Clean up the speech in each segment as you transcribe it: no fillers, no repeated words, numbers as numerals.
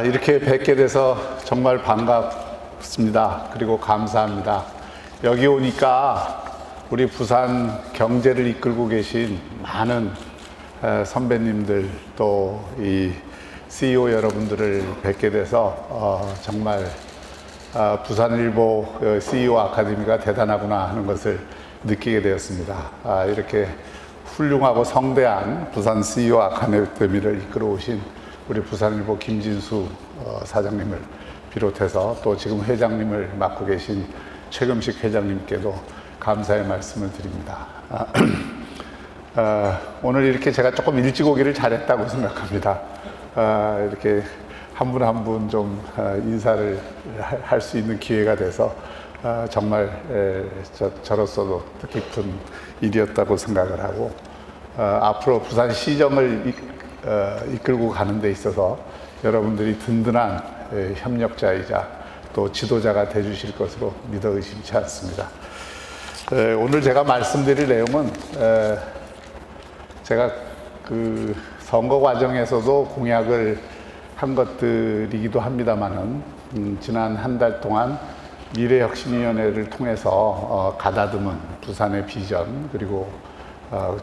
이렇게 뵙게 돼서 정말 반갑습니다. 그리고 감사합니다. 여기 오니까 우리 부산 경제를 이끌고 계신 많은 선배님들 또 이 CEO 여러분들을 뵙게 돼서 정말 부산일보 CEO 아카데미가 대단하구나 하는 것을 느끼게 되었습니다. 이렇게 훌륭하고 성대한 부산 CEO 아카데미를 이끌어 오신 우리 부산일보 김진수 사장님을 비롯해서 또 지금 회장님을 맡고 계신 최금식 회장님께도 감사의 말씀을 드립니다. 오늘 이렇게 제가 조금 일찍 오기를 잘했다고 생각합니다. 이렇게 한 분 한 분 좀 인사를 할 수 있는 기회가 돼서 정말 저로서도 뜻깊은 일이었다고 생각을 하고 앞으로 부산 시정을 이끌고 가는 데 있어서 여러분들이 든든한 협력자이자 또 지도자가 돼 주실 것으로 믿어 의심치 않습니다. 오늘 제가 말씀드릴 내용은 제가 그 선거 과정에서도 공약을 한 것들이기도 합니다만은 지난 한 달 동안 미래혁신위원회를 통해서 가다듬은 부산의 비전 그리고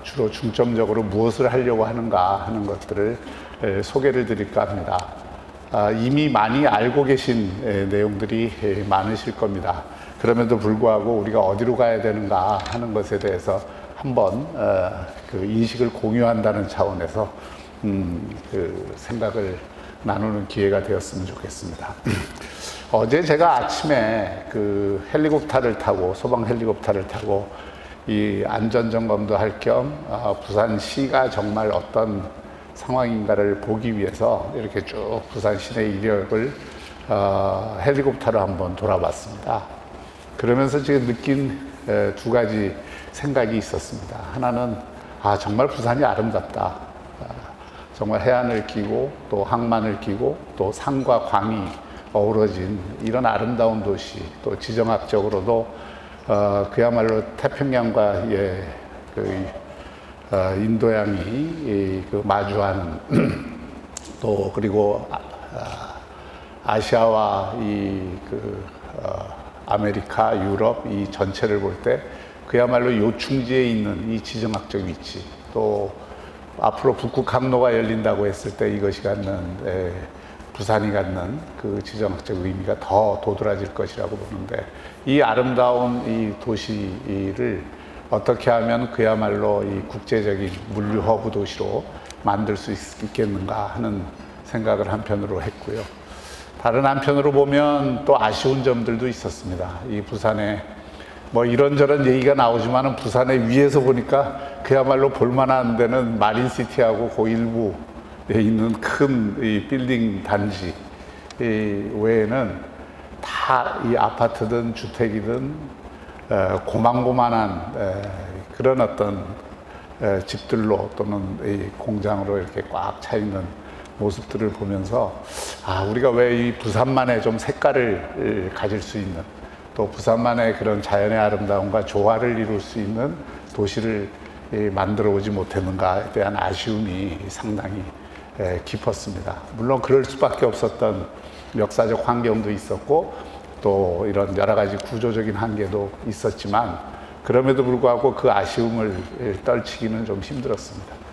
주로 중점적으로 무엇을 하려고 하는가 하는 것들을 소개를 드릴까 합니다. 이미 많이 알고 계신 내용들이 많으실 겁니다. 그럼에도 불구하고 우리가 어디로 가야 되는가 하는 것에 대해서 한번 그 인식을 공유한다는 차원에서 그 생각을 나누는 기회가 되었으면 좋겠습니다. 어제 제가 아침에 그 헬리콥터를 타고 소방 헬리콥터를 타고 이 안전점검도 할 겸 부산시가 정말 어떤 상황인가를 보기 위해서 이렇게 쭉 부산 시내 이력을 헬리콥터로 한번 돌아봤습니다. 그러면서 지금 느낀 두 가지 생각이 있었습니다. 하나는 정말 부산이 아름답다. 정말 해안을 끼고 또 항만을 끼고 또 산과 강이 어우러진 이런 아름다운 도시, 또 지정학적으로도 그야말로 태평양과의 그 인도양이 그 마주하는 또 그리고 아시아와 이 그 아메리카, 유럽 이 전체를 볼 때 그야말로 요충지에 있는 이 지정학적 위치, 또 앞으로 북극 항로가 열린다고 했을 때 이것이 갖는 부산이 갖는 그 지정학적 의미가 더 도드라질 것이라고 보는데, 이 아름다운 이 도시를 어떻게 하면 그야말로 이 국제적인 물류 허브 도시로 만들 수 있겠는가 하는 생각을 한편으로 했고요. 다른 한편으로 보면 또 아쉬운 점들도 있었습니다. 이 부산에 뭐 이런저런 얘기가 나오지만은 부산의 위에서 보니까 그야말로 볼만한 데는 마린시티하고 그 일부에 있는 큰 이 빌딩 단지 외에는 다 이 아파트든 주택이든 고만고만한 그런 어떤 집들로 또는 이 공장으로 이렇게 꽉 차 있는 모습들을 보면서 우리가 왜 이 부산만의 좀 색깔을 가질 수 있는, 또 부산만의 그런 자연의 아름다움과 조화를 이룰 수 있는 도시를 만들어 오지 못했는가에 대한 아쉬움이 상당히 깊었습니다. 물론 그럴 수밖에 없었던 역사적 환경도 있었고 또 이런 여러 가지 구조적인 한계도 있었지만, 그럼에도 불구하고 그 아쉬움을 떨치기는 좀 힘들었습니다.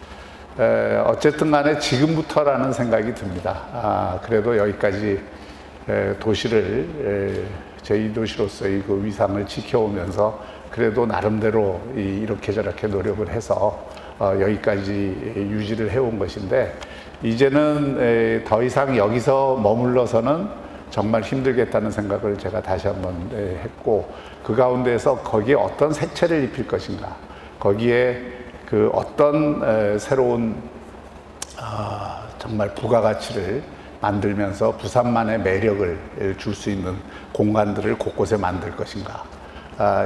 어쨌든 간에 지금부터라는 생각이 듭니다. 그래도 여기까지 도시를 제2도시로서의 그 위상을 지켜오면서 그래도 나름대로 이렇게 저렇게 노력을 해서 여기까지 유지를 해온 것인데, 이제는 더 이상 여기서 머물러서는 정말 힘들겠다는 생각을 제가 다시 한번 했고, 그 가운데서 거기에 어떤 색채를 입힐 것인가, 거기에 그 어떤 새로운 정말 부가가치를 만들면서 부산만의 매력을 줄 수 있는 공간들을 곳곳에 만들 것인가,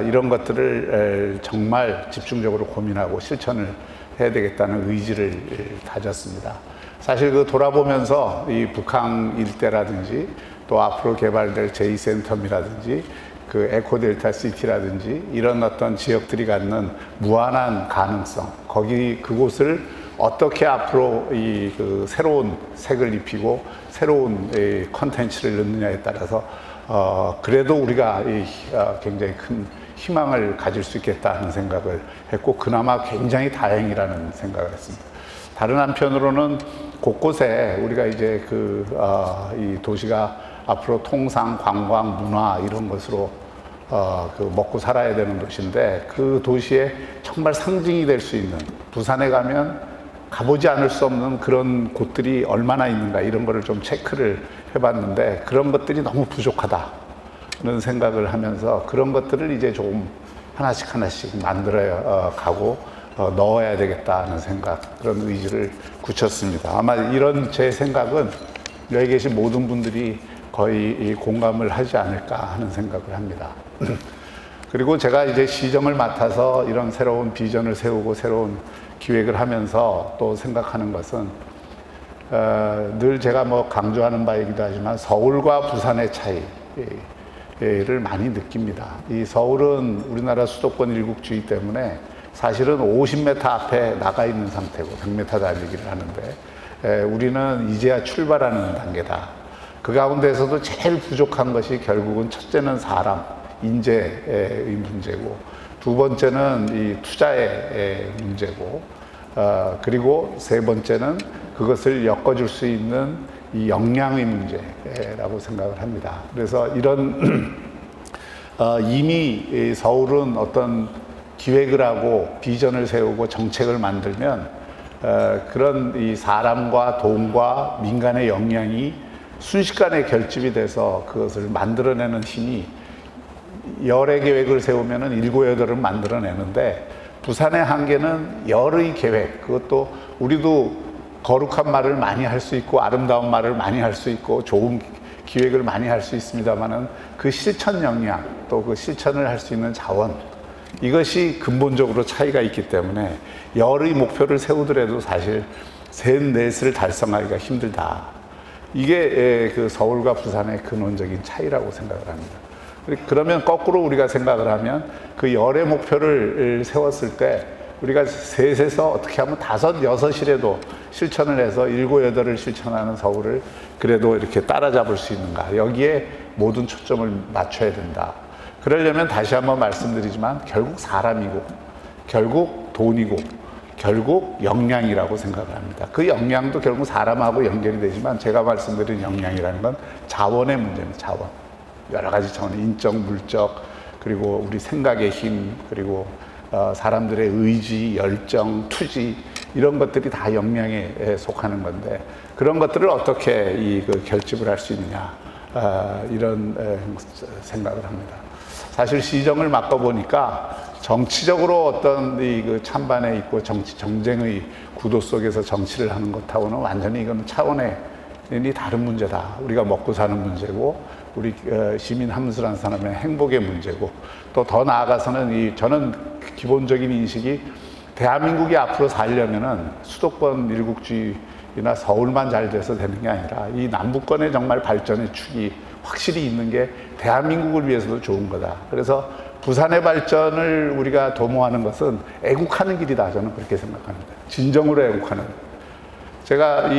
이런 것들을 정말 집중적으로 고민하고 실천을 해야 되겠다는 의지를 다졌습니다. 사실 그 돌아보면서 이 북항 일대라든지 또 앞으로 개발될 제2센텀이라든지 그 에코델타 시티라든지 이런 어떤 지역들이 갖는 무한한 가능성, 그곳을 어떻게 앞으로 그 새로운 색을 입히고 새로운 컨텐츠를 넣느냐에 따라서 그래도 우리가 굉장히 큰 희망을 가질 수 있겠다는 생각을 했고, 그나마 굉장히 다행이라는 생각을 했습니다. 다른 한편으로는 곳곳에 우리가 이제 이 도시가 앞으로 통상, 관광, 문화 이런 것으로 먹고 살아야 되는 도시인데, 그 도시의 정말 상징이 될 수 있는, 부산에 가면 가보지 않을 수 없는 그런 곳들이 얼마나 있는가, 이런 거를 좀 체크를 해봤는데, 그런 것들이 너무 부족하다는 생각을 하면서 그런 것들을 이제 조금 하나씩 만들어 가고 넣어야 되겠다는 생각, 그런 의지를 굳혔습니다. 아마 이런 제 생각은 여기 계신 모든 분들이 거의 공감을 하지 않을까 하는 생각을 합니다. 그리고 제가 이제 시정을 맡아서 이런 새로운 비전을 세우고 새로운 기획을 하면서 또 생각하는 것은 늘 제가 뭐 강조하는 바이기도 하지만 서울과 부산의 차이를 많이 느낍니다. 이 서울은 우리나라 수도권 일국주의 때문에 사실은 50m 앞에 나가 있는 상태고 100m 달리기를 하는데, 우리는 이제야 출발하는 단계다. 그 가운데서도 제일 부족한 것이 결국은 첫째는 사람, 인재의 문제고, 두 번째는 이 투자의 문제고, 그리고 세 번째는 그것을 엮어줄 수 있는 이 역량의 문제라고 생각을 합니다. 그래서 이런 이미 서울은 어떤 기획을 하고 비전을 세우고 정책을 만들면 그런 이 사람과 돈과 민간의 역량이 순식간에 결집이 돼서 그것을 만들어내는 힘이, 열의 계획을 세우면은 7, 8을 만들어내는데, 부산의 한계는 열의 계획, 그것도 우리도 거룩한 말을 많이 할 수 있고 아름다운 말을 많이 할 수 있고 좋은 기획을 많이 할 수 있습니다만은 그 실천 역량, 또 그 실천을 할 수 있는 자원, 이것이 근본적으로 차이가 있기 때문에 열의 목표를 세우더라도 사실 셋, 넷을 달성하기가 힘들다. 이게 그 서울과 부산의 근원적인 차이라고 생각을 합니다. 그러면 거꾸로 우리가 생각을 하면 그 열의 목표를 세웠을 때 우리가 셋에서 어떻게 하면 5, 6이라도 실천을 해서 7, 8을 실천하는 서울을 그래도 이렇게 따라잡을 수 있는가, 여기에 모든 초점을 맞춰야 된다. 그러려면 다시 한번 말씀드리지만 결국 사람이고 결국 돈이고 결국 역량이라고 생각을 합니다. 그 역량도 결국 사람하고 연결이 되지만, 제가 말씀드린 역량이라는 건 자원의 문제입니다. 자원. 여러 가지 차원, 인적, 물적, 그리고 우리 생각의 힘, 그리고 사람들의 의지, 열정, 투지, 이런 것들이 다 역량에 속하는 건데, 그런 것들을 어떻게 결집을 할 수 있느냐, 이런 생각을 합니다. 사실 시정을 맡아보니까 정치적으로 어떤 그 찬반에 있고 정쟁의 구도 속에서 정치를 하는 것하고는 완전히 이건 차원의 다른 문제다. 우리가 먹고 사는 문제고, 우리 시민 함수라는 사람의 행복의 문제고, 또 더 나아가서는 저는 기본적인 인식이, 대한민국이 앞으로 살려면은 수도권 일국주의나 서울만 잘 돼서 되는 게 아니라 이 남북권의 정말 발전의 축이 확실히 있는 게 대한민국을 위해서도 좋은 거다. 그래서 부산의 발전을 우리가 도모하는 것은 애국하는 길이다. 저는 그렇게 생각합니다. 진정으로 애국하는. 제가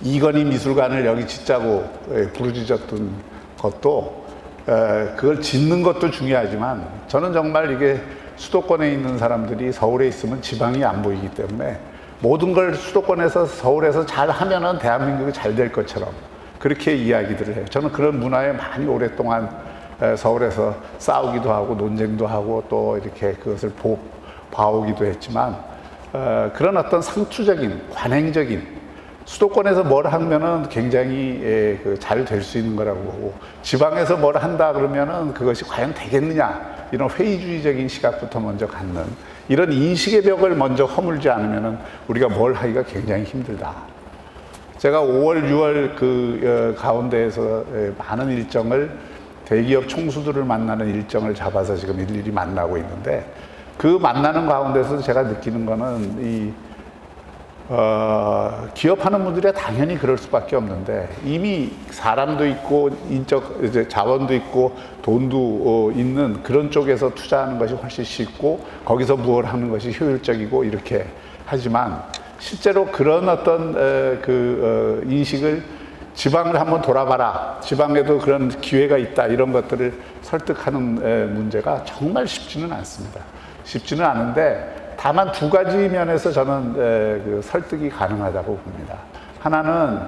이건희 미술관을 여기 짓자고 부르짖었던 것도, 그걸 짓는 것도 중요하지만, 저는 정말 이게 수도권에 있는 사람들이 서울에 있으면 지방이 안 보이기 때문에 모든 걸 수도권에서 서울에서 잘 하면은 대한민국이 잘 될 것처럼 그렇게 이야기들을 해요. 저는 그런 문화에 많이 오랫동안 서울에서 싸우기도 하고 논쟁도 하고 또 이렇게 그것을 봐오기도 했지만, 그런 어떤 상투적인, 관행적인, 수도권에서 뭘 하면은 굉장히 잘 될 수 있는 거라고 보고, 지방에서 뭘 한다 그러면은 그것이 과연 되겠느냐, 이런 회의주의적인 시각부터 먼저 갖는, 이런 인식의 벽을 먼저 허물지 않으면은 우리가 뭘 하기가 굉장히 힘들다. 제가 5월, 6월 가운데에서 많은 일정을, 대기업 총수들을 만나는 일정을 잡아서 지금 일일이 만나고 있는데, 그 만나는 가운데서 제가 느끼는 거는 기업하는 분들이 당연히 그럴 수밖에 없는데, 이미 사람도 있고 인적 자원도 있고 돈도 있는 그런 쪽에서 투자하는 것이 훨씬 쉽고, 거기서 무엇을 하는 것이 효율적이고 이렇게 하지만, 실제로 그런 어떤 인식을 지방을 한번 돌아봐라, 지방에도 그런 기회가 있다, 이런 것들을 설득하는 문제가 정말 쉽지는 않습니다. 쉽지는 않은데 다만 두 가지 면에서 저는 설득이 가능하다고 봅니다. 하나는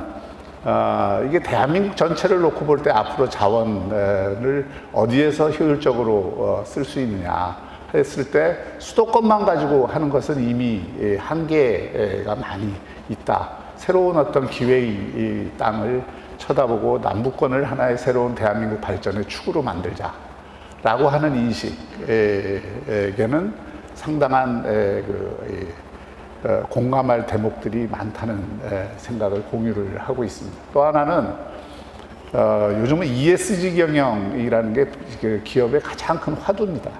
이게 대한민국 전체를 놓고 볼 때 앞으로 자원을 어디에서 효율적으로 쓸 수 있느냐 했을 때 수도권만 가지고 하는 것은 이미 한계가 많이 있다. 새로운 어떤 기회의 땅을 쳐다보고 남부권을 하나의 새로운 대한민국 발전의 축으로 만들자라고 하는 인식에게는 상당한 공감할 대목들이 많다는 생각을 공유를 하고 있습니다. 또 하나는 요즘은 ESG 경영이라는 게 기업의 가장 큰 화두입니다.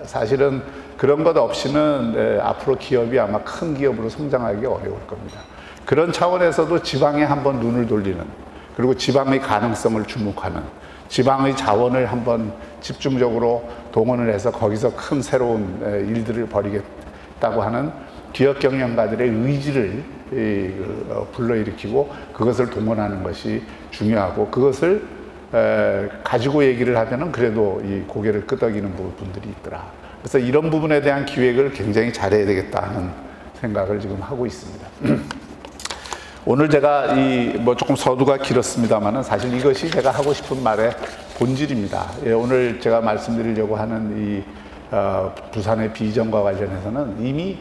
사실은 그런 것 없이는 앞으로 기업이 아마 큰 기업으로 성장하기 어려울 겁니다. 그런 차원에서도 지방에 한번 눈을 돌리는, 그리고 지방의 가능성을 주목하는, 지방의 자원을 한번 집중적으로 동원을 해서 거기서 큰 새로운 일들을 벌이겠다고 하는 기업 경영가들의 의지를 불러일으키고 그것을 동원하는 것이 중요하고, 그것을 가지고 얘기를 하면은 그래도 이 고개를 끄덕이는 부분들이 있더라. 그래서 이런 부분에 대한 기획을 굉장히 잘해야 되겠다 하는 생각을 지금 하고 있습니다. 오늘 제가 조금 서두가 길었습니다만은 사실 이것이 제가 하고 싶은 말의 본질입니다. 오늘 제가 말씀드리려고 하는 부산의 비전과 관련해서는 이미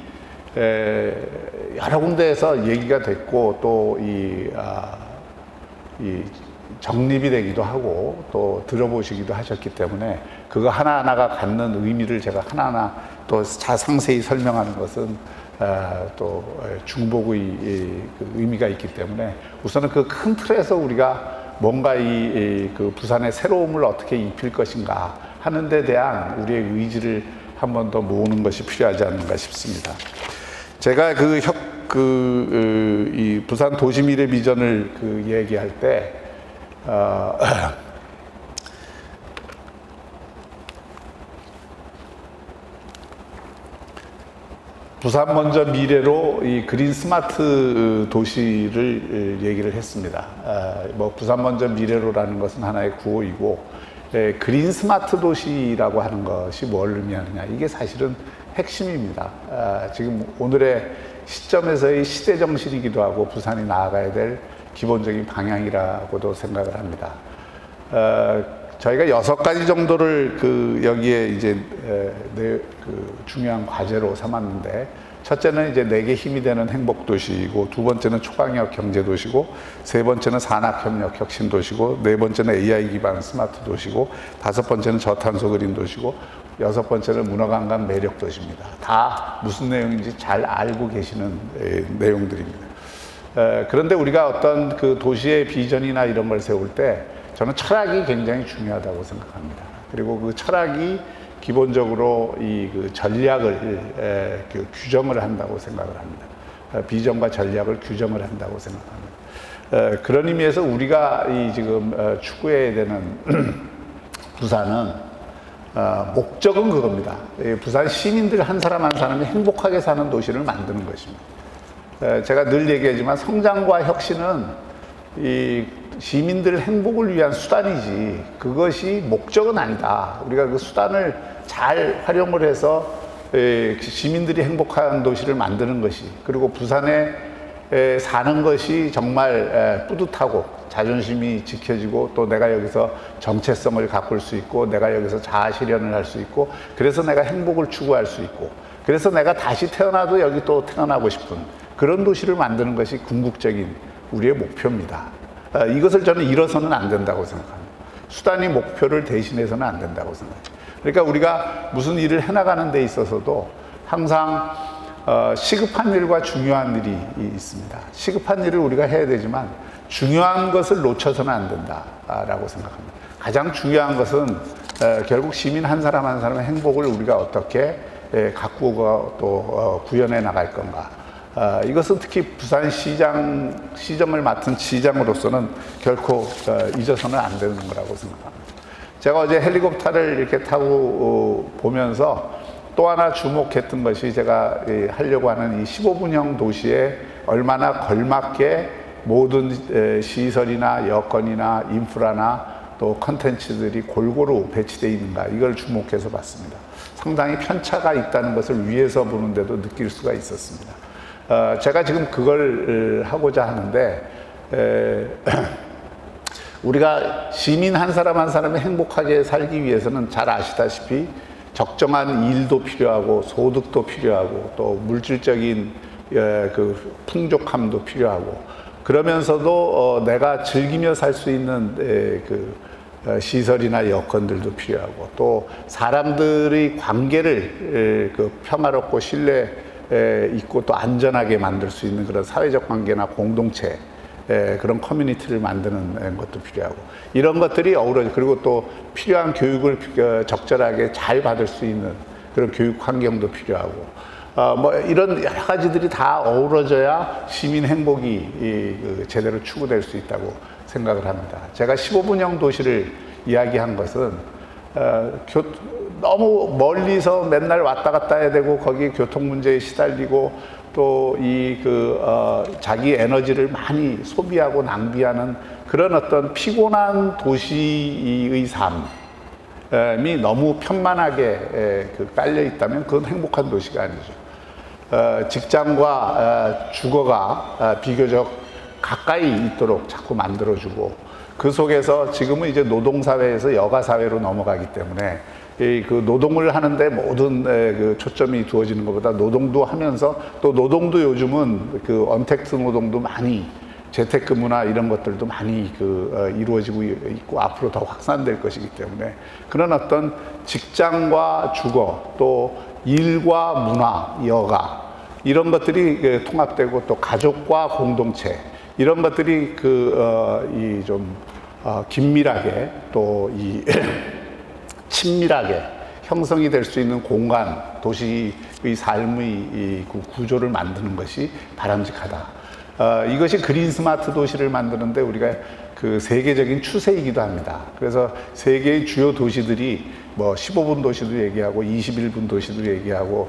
여러 군데에서 얘기가 됐고, 또 정립이 되기도 하고 또 들어보시기도 하셨기 때문에 그거 하나하나가 갖는 의미를 제가 하나하나 또 상세히 설명하는 것은 또 중복의 의미가 있기 때문에 우선은 그 큰 틀에서 우리가 뭔가 그 부산의 새로움을 어떻게 입힐 것인가 하는 데 대한 우리의 의지를 한 번 더 모으는 것이 필요하지 않는가 싶습니다. 제가 이 부산 도시미래 비전을 얘기할 때 부산 먼저 미래로 이 그린 스마트 도시를 얘기를 했습니다. 부산 먼저 미래로라는 것은 하나의 구호이고, 그린 스마트 도시라고 하는 것이 뭘 의미하느냐, 이게 사실은 핵심입니다. 지금 오늘의 시점에서의 시대 정신이기도 하고 부산이 나아가야 될 기본적인 방향이라고도 생각을 합니다. 저희가 6가지 정도를 여기에 이제 중요한 과제로 삼았는데, 첫째는 이제 내게 힘이 되는 행복도시이고, 두 번째는 초강력 경제도시고, 세 번째는 산학협력 혁신도시고, 네 번째는 AI 기반 스마트 도시고, 다섯 번째는 저탄소 그린 도시고, 여섯 번째는 문화관광 매력 도시입니다. 다 무슨 내용인지 잘 알고 계시는 내용들입니다. 그런데 우리가 어떤 그 도시의 비전이나 이런 걸 세울 때 저는 철학이 굉장히 중요하다고 생각합니다. 그리고 그 철학이 기본적으로 그 전략을 규정을 한다고 생각을 합니다. 비전과 전략을 규정을 한다고 생각합니다. 그런 의미에서 우리가 지금 추구해야 되는 부산은 목적은 그겁니다. 부산 시민들 한 사람 한 사람이 행복하게 사는 도시를 만드는 것입니다. 제가 늘 얘기하지만 성장과 혁신은 이 시민들 행복을 위한 수단이지 그것이 목적은 아니다. 우리가 그 수단을 잘 활용을 해서 시민들이 행복한 도시를 만드는 것이, 그리고 부산에 사는 것이 정말 뿌듯하고 자존심이 지켜지고, 또 내가 여기서 정체성을 가꿀 수 있고, 내가 여기서 자아 실현을 할 수 있고, 그래서 내가 행복을 추구할 수 있고, 그래서 내가 다시 태어나도 여기 또 태어나고 싶은 그런 도시를 만드는 것이 궁극적인 우리의 목표입니다. 이것을 저는 잃어서는 안 된다고 생각합니다. 수단이 목표를 대신해서는 안 된다고 생각합니다. 그러니까 우리가 무슨 일을 해나가는 데 있어서도 항상 시급한 일과 중요한 일이 있습니다. 시급한 일을 우리가 해야 되지만 중요한 것을 놓쳐서는 안 된다라고 생각합니다. 가장 중요한 것은 결국 시민 한 사람 한 사람의 행복을 우리가 어떻게 가꾸고 또 구현해 나갈 건가. 이것은 특히 부산시정을 맡은 시장으로서는 결코 잊어서는 안 되는 거라고 생각합니다. 제가 어제 헬리콥터를 이렇게 타고 보면서 또 하나 주목했던 것이 제가 하려고 하는 이 15분형 도시에 얼마나 걸맞게 모든 시설이나 여건이나 인프라나 또 컨텐츠들이 골고루 배치되어 있는가, 이걸 주목해서 봤습니다. 상당히 편차가 있다는 것을 위에서 보는데도 느낄 수가 있었습니다. 제가 지금 그걸 하고자 하는데, 우리가 시민 한 사람 한 사람이 행복하게 살기 위해서는 잘 아시다시피 적정한 일도 필요하고 소득도 필요하고 또 물질적인 그 풍족함도 필요하고, 그러면서도 내가 즐기며 살 수 있는 그 시설이나 여건들도 필요하고, 또 사람들의 관계를 그 평화롭고 신뢰 있고 또 안전하게 만들 수 있는 그런 사회적 관계나 공동체, 그런 커뮤니티를 만드는 것도 필요하고, 이런 것들이 어우러져, 그리고 또 필요한 교육을 적절하게 잘 받을 수 있는 그런 교육 환경도 필요하고, 뭐 이런 여러 가지들이 다 어우러져야 시민 행복이 제대로 추구될 수 있다고 생각을 합니다. 제가 15분형 도시를 이야기한 것은 너무 멀리서 맨날 왔다 갔다 해야 되고 거기 교통 문제에 시달리고 또 자기 에너지를 많이 소비하고 낭비하는 그런 어떤 피곤한 도시의 삶이 너무 편만하게 깔려 있다면 그건 행복한 도시가 아니죠. 직장과 주거가 비교적 가까이 있도록 자꾸 만들어주고, 그 속에서 지금은 이제 노동사회에서 여가사회로 넘어가기 때문에 그 노동을 하는데 모든 그 초점이 두어지는 것보다 노동도 하면서, 또 노동도 요즘은 그 언택트 노동도 많이, 재택근무나 이런 것들도 많이 이루어지고 있고 앞으로 더 확산될 것이기 때문에 그런 어떤 직장과 주거 또 일과 문화, 여가, 이런 것들이 통합되고 또 가족과 공동체, 이런 것들이 좀 긴밀하게 또 친밀하게 형성이 될 수 있는 공간, 도시의 삶의 구조를 만드는 것이 바람직하다. 이것이 그린 스마트 도시를 만드는데 우리가 그 세계적인 추세이기도 합니다. 그래서 세계의 주요 도시들이 뭐 15분 도시도 얘기하고 21분 도시도 얘기하고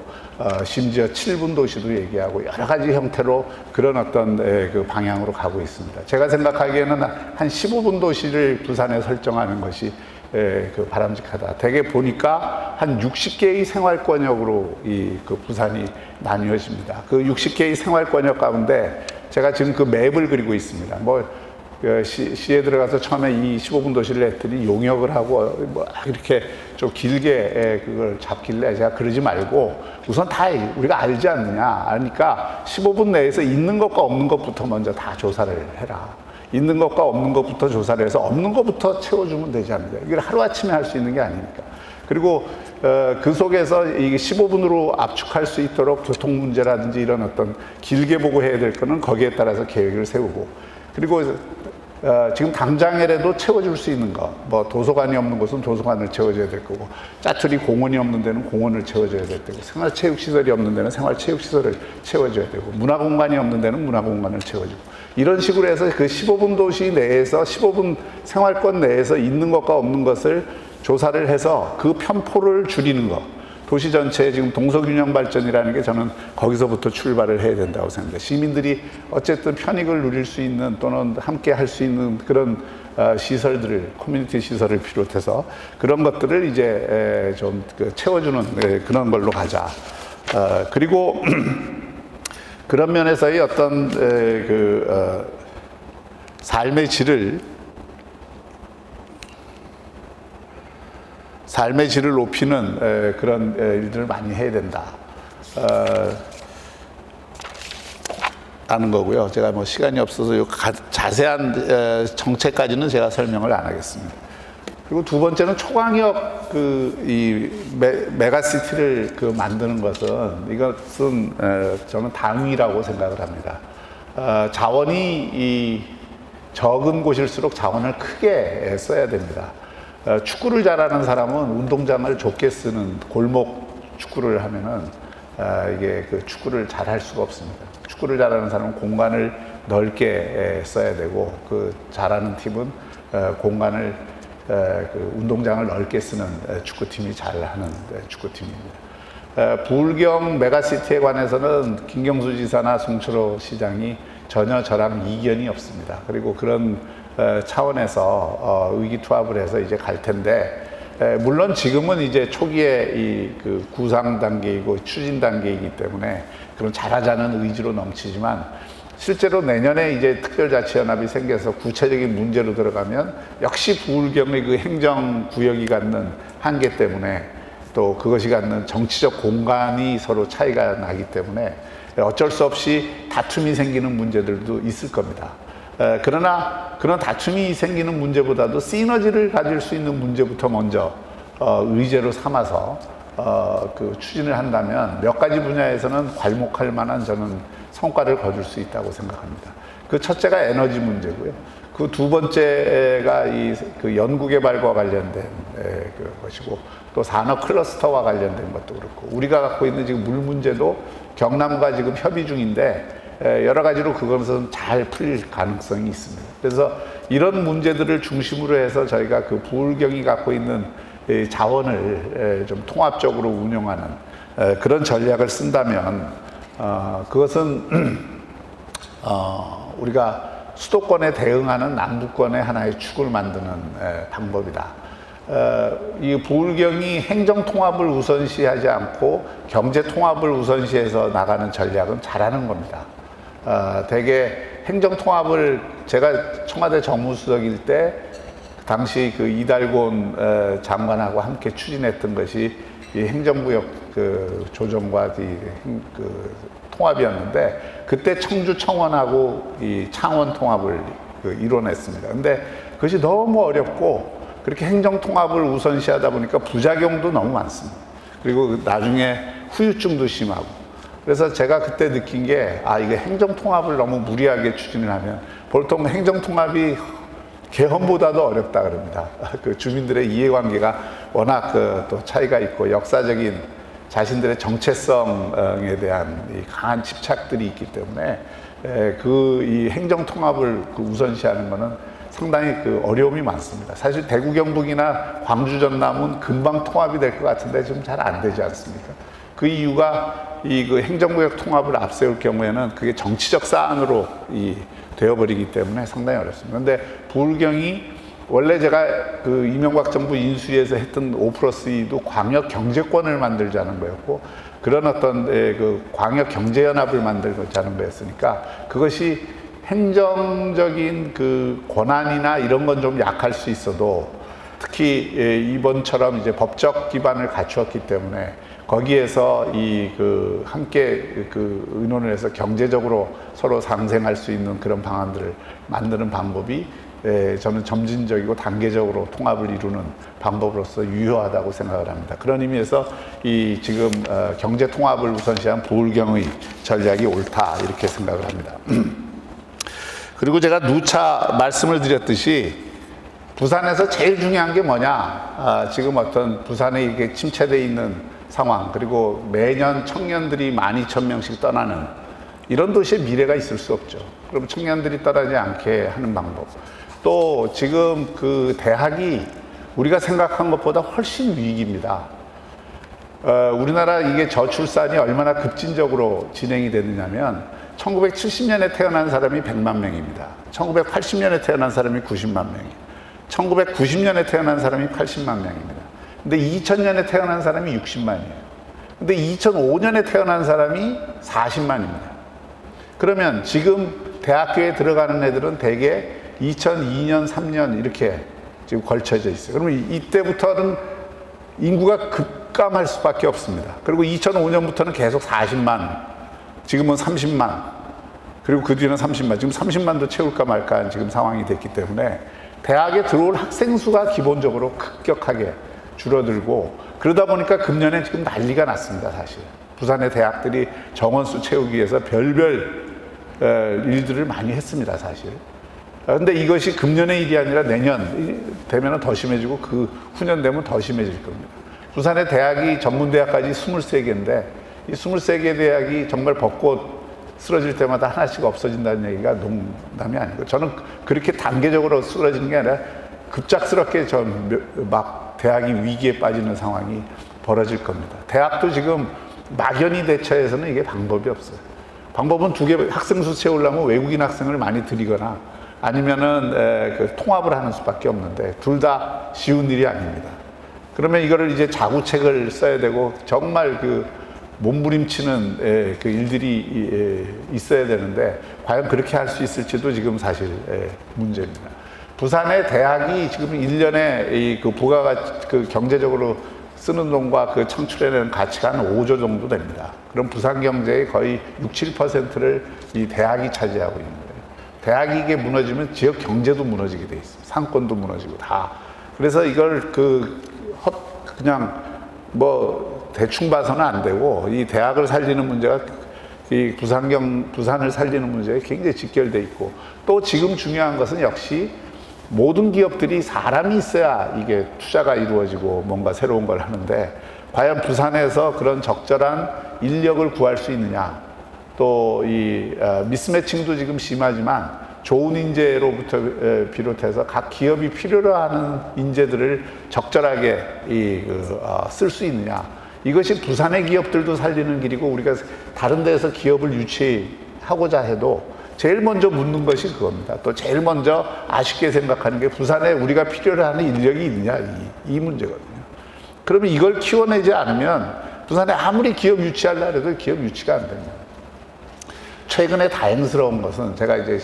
심지어 7분 도시도 얘기하고 여러 가지 형태로 그런 어떤 그 방향으로 가고 있습니다. 제가 생각하기에는 한 15분 도시를 부산에 설정하는 것이 그 바람직하다. 대개 보니까 한 60개의 생활권역으로 그 부산이 나뉘어집니다. 그 60개의 생활권역 가운데 제가 지금 그 맵을 그리고 있습니다. 시에 들어가서 처음에 이 15분 도시를 했더니 용역을 하고 이렇게 좀 길게 그걸 잡길래 제가 그러지 말고 우선 다 우리가 알지 않느냐. 그러니까 15분 내에서 있는 것과 없는 것부터 먼저 다 조사를 해라. 있는 것과 없는 것부터 조사를 해서 없는 것부터 채워주면 되지 않느냐. 이걸 하루아침에 할 수 있는 게 아니니까. 그리고 그 속에서 이게 15분으로 압축할 수 있도록 교통 문제라든지 이런 어떤 길게 보고 해야 될 거는 거기에 따라서 계획을 세우고, 그리고 지금 당장이라도 채워줄 수 있는 거, 뭐 도서관이 없는 곳은 도서관을 채워줘야 될 거고, 짜투리 공원이 없는 데는 공원을 채워줘야 될 거고, 생활체육시설이 없는 데는 생활체육시설을 채워줘야 되고, 문화공간이 없는 데는 문화공간을 채워주고, 이런 식으로 해서 그 15분 도시 내에서 15분 생활권 내에서 있는 것과 없는 것을 조사를 해서 그 편포를 줄이는 것, 도시 전체의 지금 동서균형 발전이라는 게 저는 거기서부터 출발을 해야 된다고 생각합니다. 시민들이 어쨌든 편익을 누릴 수 있는 또는 함께 할 수 있는 그런 시설들을, 커뮤니티 시설을 비롯해서 그런 것들을 이제 좀 채워주는 그런 걸로 가자. 그리고 그런 면에서의 어떤 삶의 질을 높이는 그런 일들을 많이 해야 된다. 하는 거고요. 제가 뭐 시간이 없어서 자세한 정책까지는 제가 설명을 안 하겠습니다. 그리고 두 번째는 초광역 메가시티를 만드는 것은, 이것은 저는 당위라고 생각을 합니다. 자원이 적은 곳일수록 자원을 크게 써야 됩니다. 축구를 잘하는 사람은 운동장을 좁게 쓰는 골목 축구를 하면은 이게 축구를 잘할 수가 없습니다. 축구를 잘하는 사람은 공간을 넓게 써야 되고, 잘하는 팀은 운동장을 넓게 쓰는 축구팀이 잘하는 축구팀입니다. 부울경 메가시티에 관해서는 김경수 지사나 송철호 시장이 전혀 저랑 이견이 없습니다. 그리고 그런 차원에서 의기투합을 해서 이제 갈 텐데, 물론 지금은 이제 초기에 그 구상 단계이고 추진 단계이기 때문에 그런 잘하자는 의지로 넘치지만, 실제로 내년에 이제 특별자치연합이 생겨서 구체적인 문제로 들어가면 역시 부울경의 그 행정구역이 갖는 한계 때문에, 또 그것이 갖는 정치적 공간이 서로 차이가 나기 때문에 어쩔 수 없이 다툼이 생기는 문제들도 있을 겁니다. 그러나 그런 다툼이 생기는 문제보다도 시너지를 가질 수 있는 문제부터 먼저 의제로 삼아서 그 추진을 한다면 몇 가지 분야에서는 괄목할 만한 저는 성과를 거둘 수 있다고 생각합니다. 그 첫째가 에너지 문제고요. 그 두 번째가 그 연구개발과 관련된 것이고, 또 산업 클러스터와 관련된 것도 그렇고, 우리가 갖고 있는 지금 물 문제도 경남과 지금 협의 중인데 여러 가지로 그것은 잘 풀릴 가능성이 있습니다. 그래서 이런 문제들을 중심으로 해서 저희가 그 부울경이 갖고 있는 자원을 좀 통합적으로 운영하는 그런 전략을 쓴다면, 그것은 우리가 수도권에 대응하는 남부권의 하나의 축을 만드는 방법이다. 이 부울경이 행정 통합을 우선시하지 않고 경제 통합을 우선시해서 나가는 전략은 잘하는 겁니다. 대개 행정 통합을, 제가 청와대 정무수석일 때 당시 그 이달곤 장관하고 함께 추진했던 것이 이 행정구역 그 조정과 그 통합이었는데, 그때 청주 청원하고 이 창원 통합을 이뤄냈습니다. 근데 그것이 너무 어렵고 그렇게 행정 통합을 우선시하다 보니까 부작용도 너무 많습니다. 그리고 나중에 후유증도 심하고. 그래서 제가 그때 느낀 게, 이게 행정 통합을 너무 무리하게 추진을 하면 보통 행정 통합이 개헌보다도 어렵다 그럽니다. 그 주민들의 이해관계가 워낙 또 차이가 있고 역사적인 자신들의 정체성에 대한 이 강한 집착들이 있기 때문에 이 행정 통합을 우선시하는 것은 상당히 어려움이 많습니다. 사실 대구 경북이나 광주 전남은 금방 통합이 될 것 같은데 지금 잘 안 되지 않습니까? 그 이유가 그 행정구역 통합을 앞세울 경우에는 그게 정치적 사안으로 되어버리기 때문에 상당히 어렵습니다. 그런데 부울경이 원래 제가 그 이명박 정부 인수위에서 했던 5+2도 광역 경제권을 만들자는 거였고, 그런 어떤 그 광역 경제연합을 만들자는 거였으니까, 그것이 행정적인 그 권한이나 이런 건 좀 약할 수 있어도, 특히 이번처럼 이제 법적 기반을 갖추었기 때문에 거기에서 함께 의논을 해서 경제적으로 서로 상생할 수 있는 그런 방안들을 만드는 방법이 저는 점진적이고 단계적으로 통합을 이루는 방법으로서 유효하다고 생각을 합니다. 그런 의미에서 지금 경제 통합을 우선시한 부울경의 전략이 옳다, 이렇게 생각을 합니다. 그리고 제가 누차 말씀을 드렸듯이 부산에서 제일 중요한 게 뭐냐, 지금 어떤 부산에 이렇게 침체되어 있는 상황, 그리고 매년 청년들이 12,000명씩 떠나는 이런 도시에 미래가 있을 수 없죠. 그럼 청년들이 떠나지 않게 하는 방법, 또 지금 그 대학이 우리가 생각한 것보다 훨씬 위기입니다. 우리나라 이게 저출산이 얼마나 급진적으로 진행이 되느냐면 1970년에 태어난 사람이 100만 명입니다. 1980년에 태어난 사람이 90만 명이에요. 1990년에 태어난 사람이 80만 명입니다. 근데 2000년에 태어난 사람이 60만이에요. 근데 2005년에 태어난 사람이 40만입니다. 그러면 지금 대학교에 들어가는 애들은 대개 2002년, 3년 이렇게 지금 걸쳐져 있어요. 그러면 이때부터는 인구가 급감할 수밖에 없습니다. 그리고 2005년부터는 계속 40만, 지금은 30만, 그리고 그 뒤는 30만, 지금 30만도 채울까 말까 지금 상황이 됐기 때문에 대학에 들어올 학생 수가 기본적으로 급격하게 줄어들고, 그러다 보니까 금년에 지금 난리가 났습니다. 사실 부산의 대학들이 정원수 채우기 위해서 별별 일들을 많이 했습니다. 사실. 근데 이것이 금년의 일이 아니라 내년 되면 더 심해지고 그 후년 되면 더 심해질 겁니다. 부산의 대학이 전문대학까지 23개인데 이 23개 대학이 정말 벚꽃 쓰러질 때마다 하나씩 없어진다는 얘기가 농담이 아니고, 저는 그렇게 단계적으로 쓰러지는 게 아니라 급작스럽게 막 대학이 위기에 빠지는 상황이 벌어질 겁니다. 대학도 지금 막연히 대처해서는 이게 방법이 없어요. 방법은 두 개, 학생 수 채우려면 외국인 학생을 많이 들이거나 아니면은 그 통합을 하는 수밖에 없는데 둘 다 쉬운 일이 아닙니다. 그러면 이거를 이제 자구책을 써야 되고 정말 그 몸부림치는 그 일들이 있어야 되는데 과연 그렇게 할 수 있을지도 지금 사실 문제입니다. 부산의 대학이 지금 1년에 그 부가가치, 그 경제적으로 쓰는 돈과 그 창출해내는 가치가 한 5조 정도 됩니다. 그럼 부산 경제의 거의 6, 7%를 이 대학이 차지하고 있는 거예요. 대학이 이게 무너지면 지역 경제도 무너지게 돼 있습니다. 상권도 무너지고 다. 그래서 이걸 그냥 뭐 대충 봐서는 안 되고 이 대학을 살리는 문제가 이 부산을 살리는 문제가 굉장히 직결돼 있고 또 지금 중요한 것은 역시 모든 기업들이 사람이 있어야 이게 투자가 이루어지고 뭔가 새로운 걸 하는데 과연 부산에서 그런 적절한 인력을 구할 수 있느냐 또 이 미스매칭도 지금 심하지만 좋은 인재로부터 비롯해서 각 기업이 필요로 하는 인재들을 적절하게 쓸 수 있느냐 이것이 부산의 기업들도 살리는 길이고 우리가 다른 데서 기업을 유치하고자 해도 제일 먼저 묻는 것이 그겁니다. 또 제일 먼저 아쉽게 생각하는 게 부산에 우리가 필요로 하는 인력이 있느냐 이 문제거든요. 그러면 이걸 키워내지 않으면 부산에 아무리 기업 유치하려 해도 기업 유치가 안 됩니다. 최근에 다행스러운 것은 제가 이제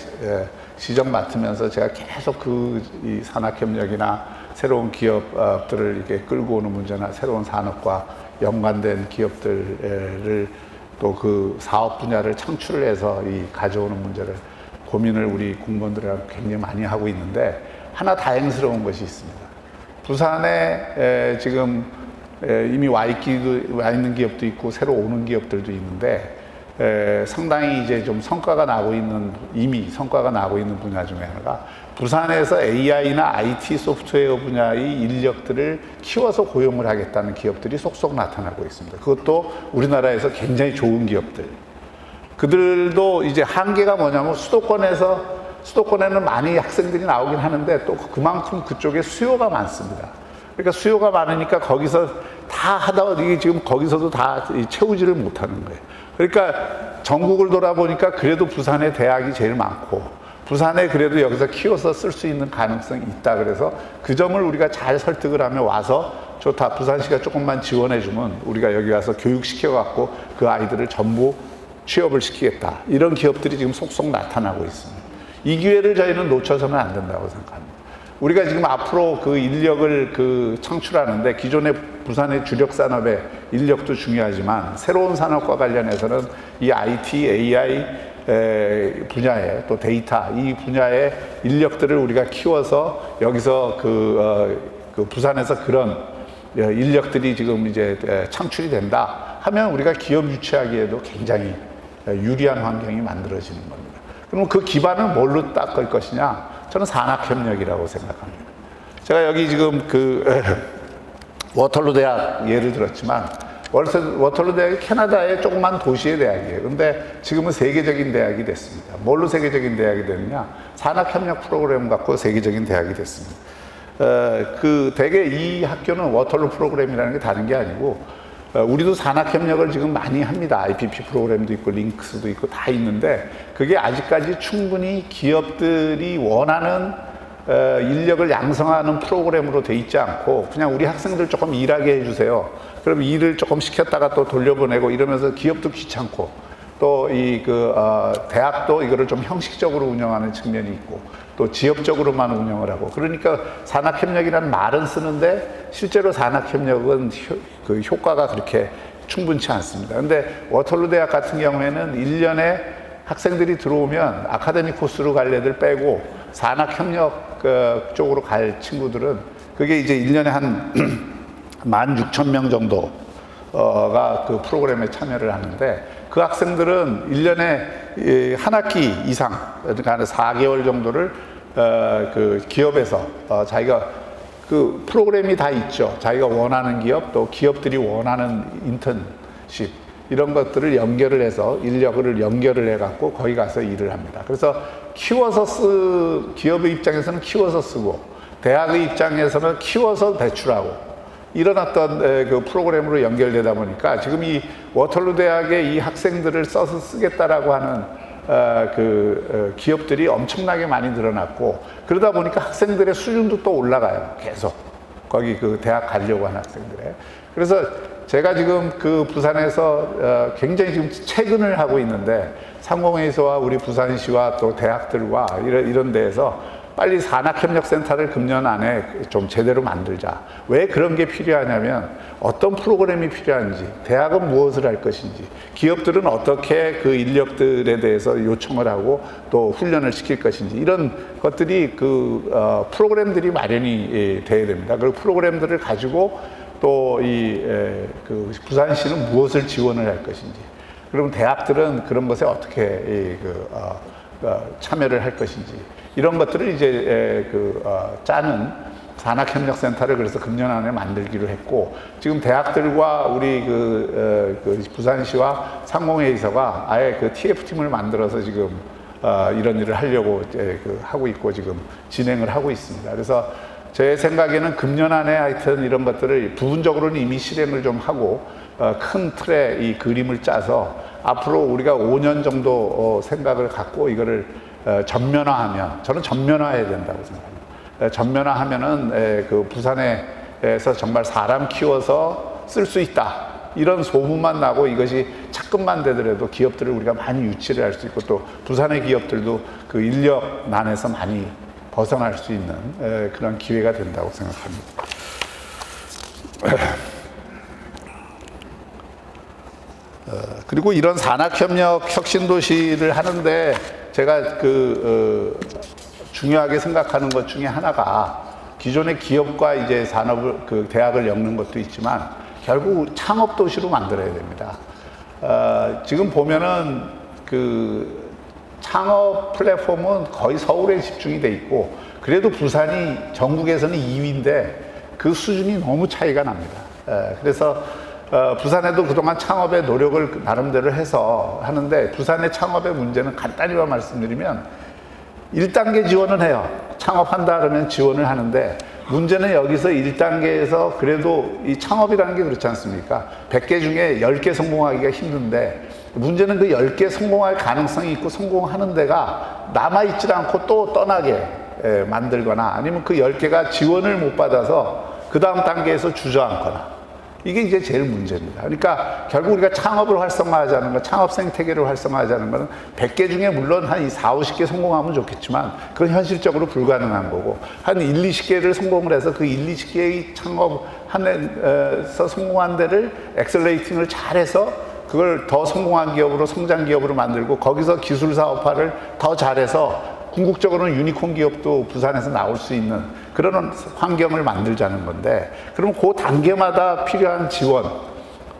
시정 맡으면서 제가 계속 이 산학협력이나 새로운 기업들을 이렇게 끌고 오는 문제나 새로운 산업과 연관된 기업들을 또 그 사업 분야를 창출을 해서 가져오는 문제를 고민을 우리 공무원들이랑 굉장히 많이 하고 있는데 하나 다행스러운 것이 있습니다. 부산에 지금 이미 와 있는 기업도 있고 새로 오는 기업들도 있는데 상당히 이제 좀 이미 성과가 나고 있는 분야 중에 하나가 부산에서 AI나 IT 소프트웨어 분야의 인력들을 키워서 고용을 하겠다는 기업들이 속속 나타나고 있습니다. 그것도 우리나라에서 굉장히 좋은 기업들. 그들도 이제 한계가 뭐냐면 수도권에는 많이 학생들이 나오긴 하는데 또 그만큼 그쪽에 수요가 많습니다. 그러니까 수요가 많으니까 거기서 다 하다가 이게 지금 거기서도 다 채우지를 못하는 거예요. 그러니까 전국을 돌아보니까 그래도 부산에 대학이 제일 많고 부산에 그래도 여기서 키워서 쓸 수 있는 가능성이 있다. 그래서 그 점을 우리가 잘 설득을 하면 와서 좋다. 부산시가 조금만 지원해주면 우리가 여기 와서 교육시켜갖고 그 아이들을 전부 취업을 시키겠다. 이런 기업들이 지금 속속 나타나고 있습니다. 이 기회를 저희는 놓쳐서는 안 된다고 생각합니다. 우리가 지금 앞으로 그 인력을 창출하는데 기존의 부산의 주력 산업의 인력도 중요하지만 새로운 산업과 관련해서는 이 IT, AI 분야에 또 데이터 이 분야의 인력들을 우리가 키워서 여기서 그 부산에서 그런 인력들이 지금 이제 창출이 된다 하면 우리가 기업 유치하기에도 굉장히 유리한 환경이 만들어지는 겁니다. 그럼 그 기반을 뭘로 닦을 것이냐? 저는 산학협력이라고 생각합니다. 제가 여기 지금 워털루 대학 예를 들었지만 워털루 대학이 캐나다의 조그만 도시의 대학이에요. 근데 지금은 세계적인 대학이 됐습니다. 뭘로 세계적인 대학이 됐느냐? 산학협력 프로그램 갖고 세계적인 대학이 됐습니다. 대개 이 학교는 워털루 프로그램이라는 게 다른 게 아니고 우리도 산학협력을 지금 많이 합니다. IPP 프로그램도 있고 링크스도 있고 다 있는데 그게 아직까지 충분히 기업들이 원하는 인력을 양성하는 프로그램으로 돼 있지 않고 그냥 우리 학생들 조금 일하게 해주세요. 그럼 일을 조금 시켰다가 또 돌려보내고 이러면서 기업도 귀찮고 또 대학도 이거를 좀 형식적으로 운영하는 측면이 있고 또 지역적으로만 운영을 하고 그러니까 산학협력이라는 말은 쓰는데 실제로 산학협력은 그 효과가 그렇게 충분치 않습니다. 근데 워털루 대학 같은 경우에는 1년에 학생들이 들어오면 아카데믹 코스로 갈 애들 빼고 산학협력 쪽으로 갈 친구들은 그게 이제 1년에 한 16,000명 정도가 그 프로그램에 참여를 하는데 그 학생들은 1년에 한 학기 이상, 그러니까 4개월 정도를 그 기업에서 자기가 그 프로그램이 다 있죠. 자기가 원하는 기업, 또 기업들이 원하는 인턴십 이런 것들을 연결을 해서 인력을 연결을 해갖고 거기 가서 일을 합니다. 그래서 기업의 입장에서는 키워서 쓰고 대학의 입장에서는 키워서 배출하고 이런 어떤 그 프로그램으로 연결되다 보니까 지금 이 워털루 대학의 이 학생들을 써서 쓰겠다라고 하는 기업들이 엄청나게 많이 늘어났고, 그러다 보니까 학생들의 수준도 또 올라가요. 계속 거기 그 대학 가려고 하는 학생들의. 그래서 제가 지금 그 부산에서 굉장히 지금 체근을 하고 있는데, 상공회의소와 우리 부산시와 또 대학들과 이런 데에서 빨리 산학협력센터를 금년 안에 좀 제대로 만들자. 왜 그런 게 필요하냐면 어떤 프로그램이 필요한지, 대학은 무엇을 할 것인지, 기업들은 어떻게 그 인력들에 대해서 요청을 하고 또 훈련을 시킬 것인지, 이런 것들이 프로그램들이 마련이 돼야 됩니다. 그리고 프로그램들을 가지고 또 부산시는 무엇을 지원을 할 것인지, 그럼 대학들은 그런 것에 어떻게 참여를 할 것인지, 이런 것들을 이제 짜는 산학협력센터를 그래서 금년 안에 만들기로 했고, 지금 대학들과 우리 부산시와 상공회의소가 아예 그 TF팀을 만들어서 지금 이런 일을 하려고 하고 있고 지금 진행을 하고 있습니다. 그래서 제 생각에는 금년 안에 하여튼 이런 것들을 부분적으로는 이미 실행을 좀 하고 큰 틀의 이 그림을 짜서 앞으로 우리가 5년 정도 생각을 갖고 이거를 전면화하면, 저는 전면화해야 된다고 생각합니다. 전면화하면은 그 부산에서 정말 사람 키워서 쓸 수 있다, 이런 소문만 나고 이것이 착급만 되더라도 기업들을 우리가 많이 유치를 할 수 있고, 또 부산의 기업들도 그 인력난에서 많이 벗어날 수 있는 그런 기회가 된다고 생각합니다. 그리고 이런 산학협력 혁신도시를 하는데 제가 중요하게 생각하는 것 중에 하나가, 기존의 기업과 이제 산업을, 대학을 엮는 것도 있지만 결국 창업도시로 만들어야 됩니다. 지금 보면은 창업 플랫폼은 거의 서울에 집중이 돼 있고, 그래도 부산이 전국에서는 2위인데 그 수준이 너무 차이가 납니다. 그래서 부산에도 그동안 창업의 노력을 나름대로 해서 하는데, 부산의 창업의 문제는 간단히만 말씀드리면 1단계 지원은 해요. 창업한다 그러면 지원을 하는데, 문제는 여기서 1단계에서 그래도 이 창업이라는 게 그렇지 않습니까? 100개 중에 10개 성공하기가 힘든데, 문제는 그 10개 성공할 가능성이 있고 성공하는 데가 남아있지 않고 또 떠나게 만들거나, 아니면 그 10개가 지원을 못 받아서 그 다음 단계에서 주저앉거나, 이게 이제 제일 문제입니다. 그러니까 결국 우리가 창업을 활성화하자는 것, 창업 생태계를 활성화하자는 것은 100개 중에 물론 한 4, 50개 성공하면 좋겠지만 그건 현실적으로 불가능한 거고, 한 1, 20개를 성공을 해서 그 1, 20개의 창업에서 성공한 데를 엑셀레이팅을 잘해서 그걸 더 성공한 기업으로, 성장 기업으로 만들고, 거기서 기술 사업화를 더 잘해서 궁극적으로는 유니콘 기업도 부산에서 나올 수 있는 그런 환경을 만들자는 건데, 그럼 그 단계마다 필요한 지원,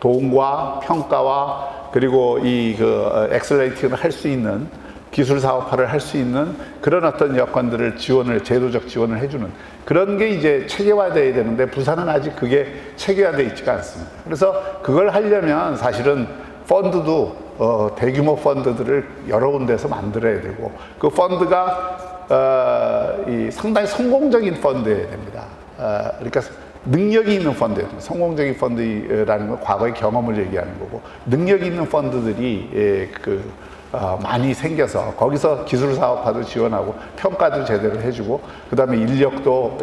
도움과 평가와 그리고 엑셀레이팅을 할 수 있는, 기술 사업화를 할 수 있는 그런 어떤 여건들을 제도적 지원을 해주는 그런 게 이제 체계화되어야 되는데, 부산은 아직 그게 체계화되어 있지가 않습니다. 그래서 그걸 하려면 사실은 펀드도 대규모 펀드들을 여러 군데서 만들어야 되고, 그 펀드가 상당히 성공적인 펀드여야 됩니다. 그러니까 능력이 있는 펀드예요. 성공적인 펀드라는 건 과거의 경험을 얘기하는 거고, 능력이 있는 펀드들이 많이 생겨서 거기서 기술 사업화도 지원하고 평가도 제대로 해주고, 그 다음에 인력도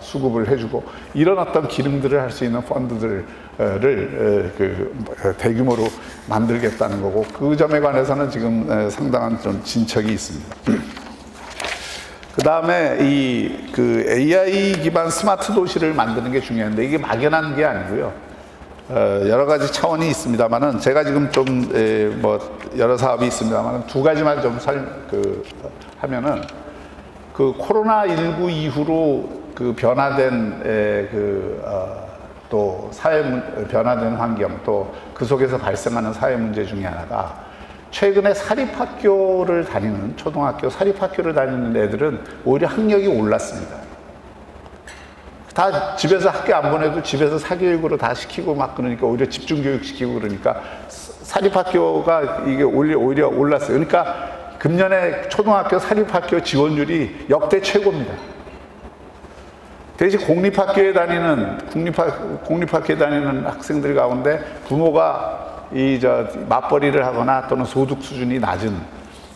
수급을 해주고, 이런 어떤 기능들을 할 수 있는 펀드들을 대규모로 만들겠다는 거고, 그 점에 관해서는 지금 상당한 좀 진척이 있습니다. 그 다음에 AI 기반 스마트 도시를 만드는 게 중요한데, 이게 막연한 게 아니고요. 여러 가지 차원이 있습니다만은, 제가 지금 좀 여러 사업이 있습니다만은 두 가지만 좀 하면은, 코로나19 이후로 변화된 또 변화된 환경, 또 그 속에서 발생하는 사회 문제 중에 하나가, 최근에 사립학교를 다니는, 초등학교 사립학교를 다니는 애들은 오히려 학력이 올랐습니다. 다 집에서 학교 안 보내도 집에서 사교육으로 다 시키고 막 그러니까, 오히려 집중교육 시키고 그러니까 사립학교가 이게 오히려 올랐어요. 그러니까 금년에 초등학교 사립학교 지원율이 역대 최고입니다. 대신 공립학교에 다니는 공립학교에 다니는 학생들 가운데 부모가 맞벌이를 하거나 또는 소득 수준이 낮은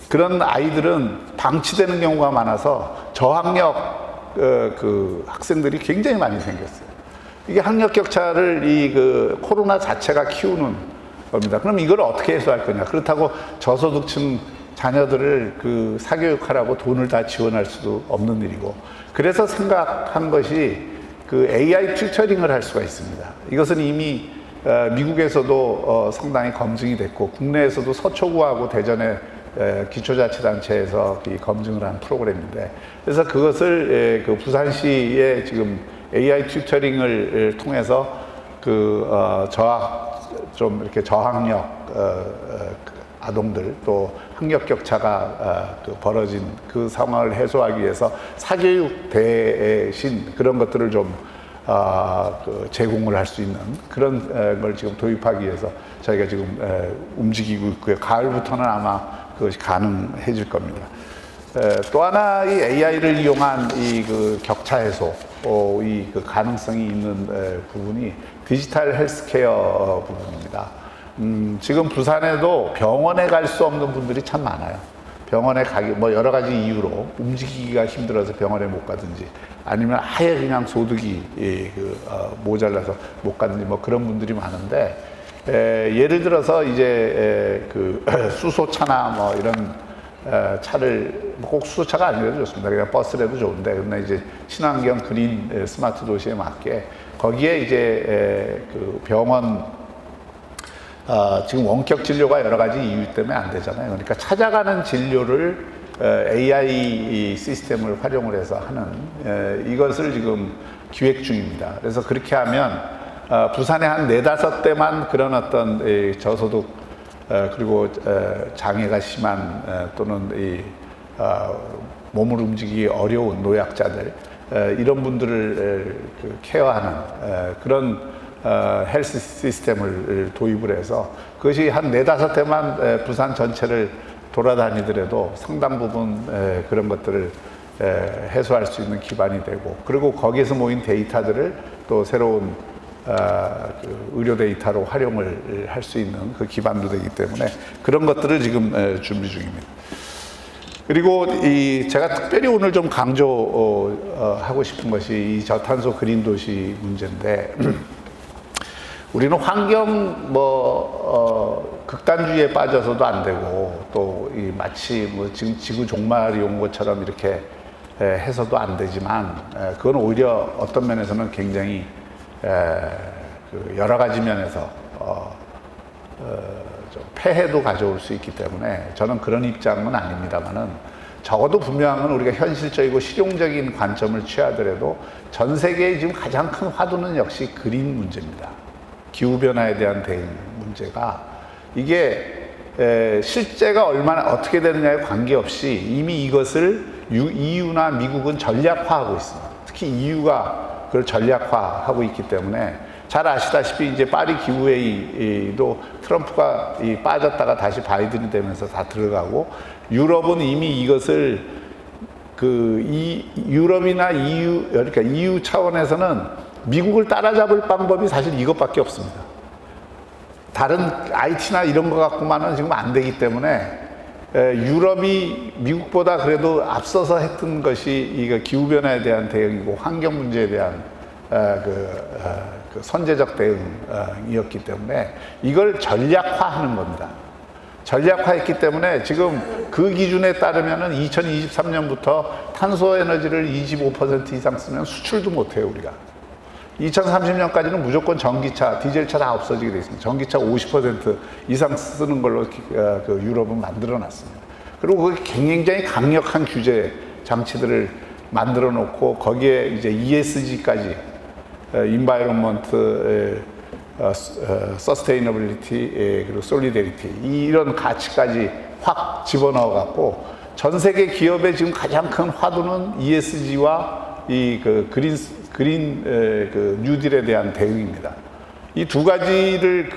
그런 아이들은 방치되는 경우가 많아서 저학력 그 학생들이 굉장히 많이 생겼어요. 이게 학력 격차를 코로나 자체가 키우는 겁니다. 그럼 이걸 어떻게 해소할 거냐? 그렇다고 저소득층 자녀들을 사교육하라고 돈을 다 지원할 수도 없는 일이고, 그래서 생각한 것이 AI 튜터링을 할 수가 있습니다. 이것은 이미 미국에서도 상당히 검증이 됐고, 국내에서도 서초구하고 대전의 기초자치단체에서 검증을 한 프로그램인데, 그래서 그것을 부산시에 지금 AI 튜터링을 통해서 좀 이렇게 저학력 아동들 또 학력 격차가 벌어진 그 상황을 해소하기 위해서 사교육 대신 그런 것들을 좀 제공을 할 수 있는 그런 걸 지금 도입하기 위해서 저희가 지금 움직이고 있고요. 가을부터는 아마 그것이 가능해질 겁니다. 또 하나 이 AI를 이용한 격차 해소, 가능성이 있는 부분이 디지털 헬스케어 부분입니다. 지금 부산에도 병원에 갈 수 없는 분들이 참 많아요. 병원에 여러 가지 이유로 움직이기가 힘들어서 병원에 못 가든지, 아니면 아예 그냥 소득이 모자라서 못 가든지 그런 분들이 많은데, 예를 들어서 이제 수소차나 이런 차를 꼭 수소차가 아니라도 좋습니다. 그냥 버스라도 좋은데, 근데 이제 친환경 그린 스마트 도시에 맞게 거기에 이제 병원 지금 원격 진료가 여러 가지 이유 때문에 안 되잖아요. 그러니까 찾아가는 진료를 AI 시스템을 활용을 해서 하는 이것을 지금 기획 중입니다. 그래서 그렇게 하면 부산에 한 4-5대만 그런 어떤 저소득 그리고 장애가 심한 또는 몸을 움직이기 어려운 노약자들, 이런 분들을 케어하는 그런 헬스 시스템을 도입을 해서 그것이 한 4-5대만 부산 전체를 돌아다니더라도 상당 부분 그런 것들을 해소할 수 있는 기반이 되고, 그리고 거기에서 모인 데이터들을 또 새로운 의료 데이터로 활용을 할 수 있는 그 기반도 되기 때문에 그런 것들을 지금 준비 중입니다. 그리고 제가 특별히 오늘 좀 강조하고 싶은 것이 이 저탄소 그린 도시 문제인데, 우리는 환경 극단주의에 빠져서도 안 되고, 또 마치 지금 지구 종말이 온 것처럼 이렇게 해서도 안 되지만, 그건 오히려 어떤 면에서는 굉장히 여러 가지 면에서 좀 폐해도 가져올 수 있기 때문에 저는 그런 입장은 아닙니다만은, 적어도 분명한 건 우리가 현실적이고 실용적인 관점을 취하더라도 전 세계의 지금 가장 큰 화두는 역시 그린 문제입니다. 기후변화에 대한 대응 문제가, 이게 실제가 얼마나 어떻게 되느냐에 관계없이 이미 이것을 EU나 미국은 전략화하고 있습니다. 특히 EU가 그걸 전략화하고 있기 때문에, 잘 아시다시피 이제 파리 기후회의도 트럼프가 빠졌다가 다시 바이든이 되면서 다 들어가고, 유럽은 이미 이것을 유럽이나 EU, 그러니까 EU 차원에서는 미국을 따라잡을 방법이 사실 이것밖에 없습니다. 다른 IT나 이런 거 갖고만은 지금 안 되기 때문에, 유럽이 미국보다 그래도 앞서서 했던 것이 이거 기후변화에 대한 대응이고 환경 문제에 대한 그 선제적 대응이었기 때문에 이걸 전략화하는 겁니다. 전략화했기 때문에 지금 그 기준에 따르면은 2023년부터 탄소 에너지를 25% 이상 쓰면 수출도 못해요, 우리가. 2030년까지는 무조건 전기차, 디젤차 다 없어지게 돼 있습니다. 전기차 50% 이상 쓰는 걸로 유럽은 만들어 놨습니다. 그리고 그게 굉장히 강력한 규제 장치들을 만들어 놓고, 거기에 이제 ESG까지, Environment, Sustainability, 그리고 Solidarity, 이런 가치까지 확 집어넣어 갖고, 전 세계 기업의 지금 가장 큰 화두는 ESG와 그린 뉴딜에 대한 대응입니다. 이 두 가지를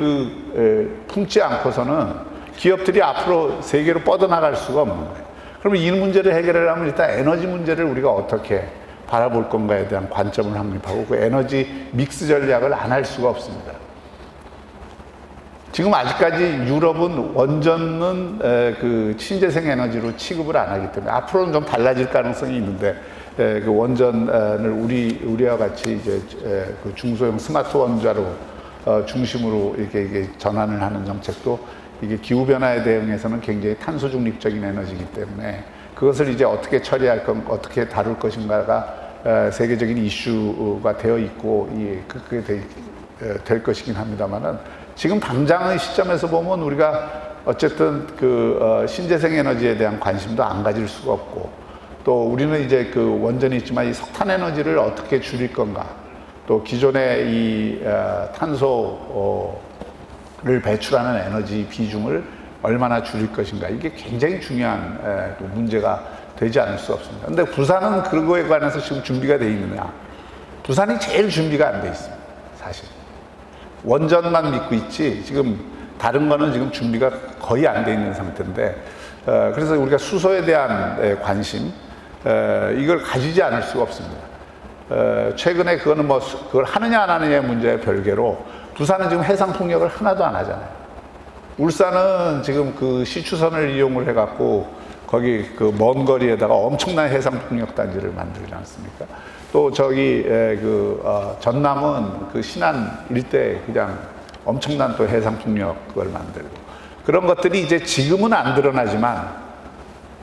품지 않고서는 기업들이 앞으로 세계로 뻗어나갈 수가 없는 거예요. 그러면 이 문제를 해결하려면 일단 에너지 문제를 우리가 어떻게 바라볼 건가에 대한 관점을 확립하고 그 에너지 믹스 전략을 안 할 수가 없습니다. 지금 아직까지 유럽은 원전은 그 신재생 에너지로 취급을 안 하기 때문에 앞으로는 좀 달라질 가능성이 있는데 그 원전을 우리와 같이 이제 그 중소형 스마트 원자로 중심으로 이게 전환을 하는 정책도 이게 기후 변화에 대응해서는 굉장히 탄소 중립적인 에너지이기 때문에 그것을 이제 어떻게 처리할 건 어떻게 다룰 것인가가 세계적인 이슈가 되어 있고 그게 될 것이긴 합니다만은 지금 당장의 시점에서 보면 우리가 어쨌든 그 신재생 에너지에 대한 관심도 안 가질 수가 없고 또 우리는 이제 그 원전이 있지만 이 석탄 에너지를 어떻게 줄일 건가 또 기존의 이 탄소를 배출하는 에너지 비중을 얼마나 줄일 것인가 이게 굉장히 중요한 문제가 되지 않을 수 없습니다. 근데 부산은 그거에 관해서 지금 준비가 돼 있느냐? 부산이 제일 준비가 안 돼 있습니다. 사실. 원전만 믿고 있지 지금 다른 거는 지금 준비가 거의 안 돼 있는 상태인데 그래서 우리가 수소에 대한 관심 이걸 가지지 않을 수가 없습니다. 최근에 그거는 뭐 그걸 하느냐 안 하느냐의 문제의 별개로 부산은 지금 해상 풍력을 하나도 안 하잖아요. 울산은 지금 그 시추선을 이용을 해갖고 거기 그 먼 거리에다가 엄청난 해상 풍력 단지를 만들지 않습니까? 또 저기 전남은 그 신안 일대 그냥 엄청난 또 해상 풍력 그걸 만들고 그런 것들이 이제 지금은 안 드러나지만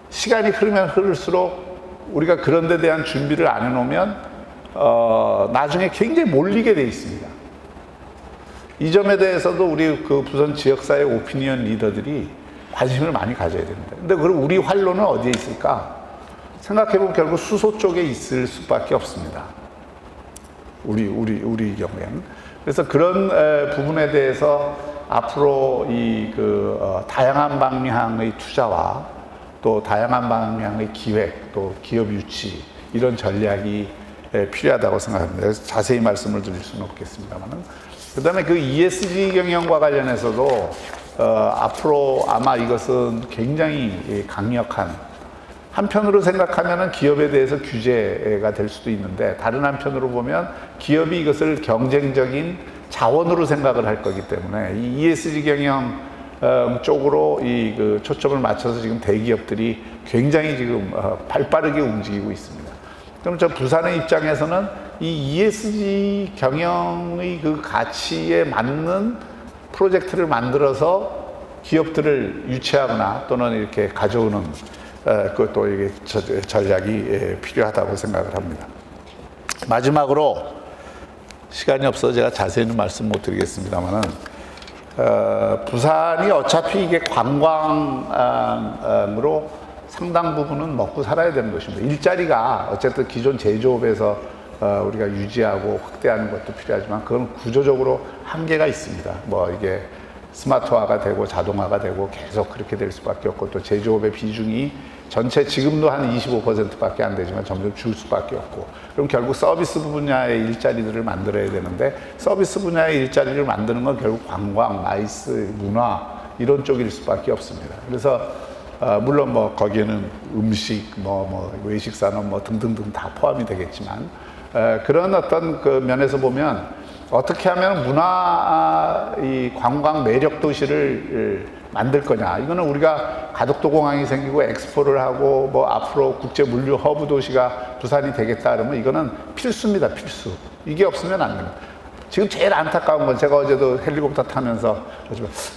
시간이 흐르면 흐를수록 우리가 그런 데 대한 준비를 안 해놓으면 나중에 굉장히 몰리게 돼 있습니다. 이 점에 대해서도 우리 그 부산 지역사회 오피니언 리더들이 관심을 많이 가져야 됩니다. 근데 그럼 우리 활로는 어디에 있을까? 생각해보면 결국 수소 쪽에 있을 수밖에 없습니다. 우리 경우에는. 그래서 그런 부분에 대해서 앞으로 다양한 방향의 투자와 또 다양한 방향의 기획, 또 기업 유치, 이런 전략이 필요하다고 생각합니다. 그래서 자세히 말씀을 드릴 수는 없겠습니다만은. 그 다음에 그 ESG 경영과 관련해서도 앞으로 아마 이것은 굉장히 강력한 한편으로 생각하면 기업에 대해서 규제가 될 수도 있는데 다른 한편으로 보면 기업이 이것을 경쟁적인 자원으로 생각을 할 거기 때문에 이 ESG 경영 쪽으로 그 초점을 맞춰서 지금 대기업들이 굉장히 지금 발빠르게 움직이고 있습니다. 그럼 저 부산의 입장에서는 이 ESG 경영의 그 가치에 맞는 프로젝트를 만들어서 기업들을 유치하거나 또는 이렇게 가져오는 그것도 이게 전략이 필요하다고 생각을 합니다. 마지막으로 시간이 없어서 제가 자세히는 말씀 못 드리겠습니다만은 부산이 어차피 이게 관광으로 상당 부분은 먹고 살아야 되는 것입니다. 일자리가 어쨌든 기존 제조업에서 우리가 유지하고 확대하는 것도 필요하지만 그건 구조적으로 한계가 있습니다. 뭐 이게 스마트화가 되고 자동화가 되고 계속 그렇게 될 수밖에 없고 또 제조업의 비중이 전체 지금도 한 25%밖에 안 되지만 점점 줄 수밖에 없고 그럼 결국 서비스 분야의 일자리들을 만들어야 되는데 서비스 분야의 일자리를 만드는 건 결국 관광, 마이스, 문화 이런 쪽일 수밖에 없습니다. 그래서 물론 뭐 거기에는 음식, 외식 산업 등등등 다 포함이 되겠지만 그런 어떤 그 면에서 보면 어떻게 하면 이 관광 매력 도시를 만들 거냐. 이거는 우리가 가덕도 공항이 생기고 엑스포를 하고 앞으로 국제 물류 허브 도시가 부산이 되겠다 그러면 이거는 필수입니다. 필수. 이게 없으면 안 됩니다. 지금 제일 안타까운 건 제가 어제도 헬리콥터 타면서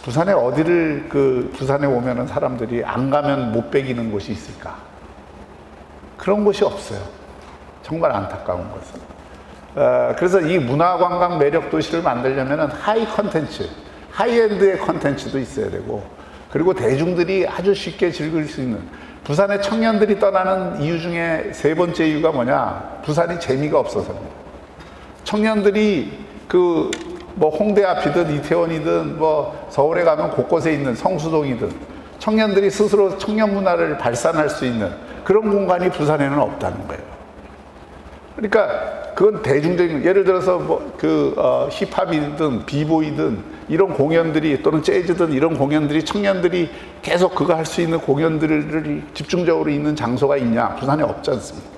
부산에 어디를 부산에 오면은 사람들이 안 가면 못 배기는 곳이 있을까? 그런 곳이 없어요. 정말 안타까운 것은. 그래서 이 문화관광 매력 도시를 만들려면 하이 컨텐츠, 하이엔드의 컨텐츠도 있어야 되고 그리고 대중들이 아주 쉽게 즐길 수 있는 부산의 청년들이 떠나는 이유 중에 세 번째 이유가 뭐냐? 부산이 재미가 없어서입니다. 청년들이 홍대 앞이든 이태원이든 서울에 가면 곳곳에 있는 성수동이든 청년들이 스스로 청년 문화를 발산할 수 있는 그런 공간이 부산에는 없다는 거예요. 그러니까 그건 대중적인 예를 들어서 힙합이든 비보이든 이런 공연들이 또는 재즈든 이런 공연들이 청년들이 계속 그거 할 수 있는 공연들이 집중적으로 있는 장소가 있냐? 부산에 없지 않습니까?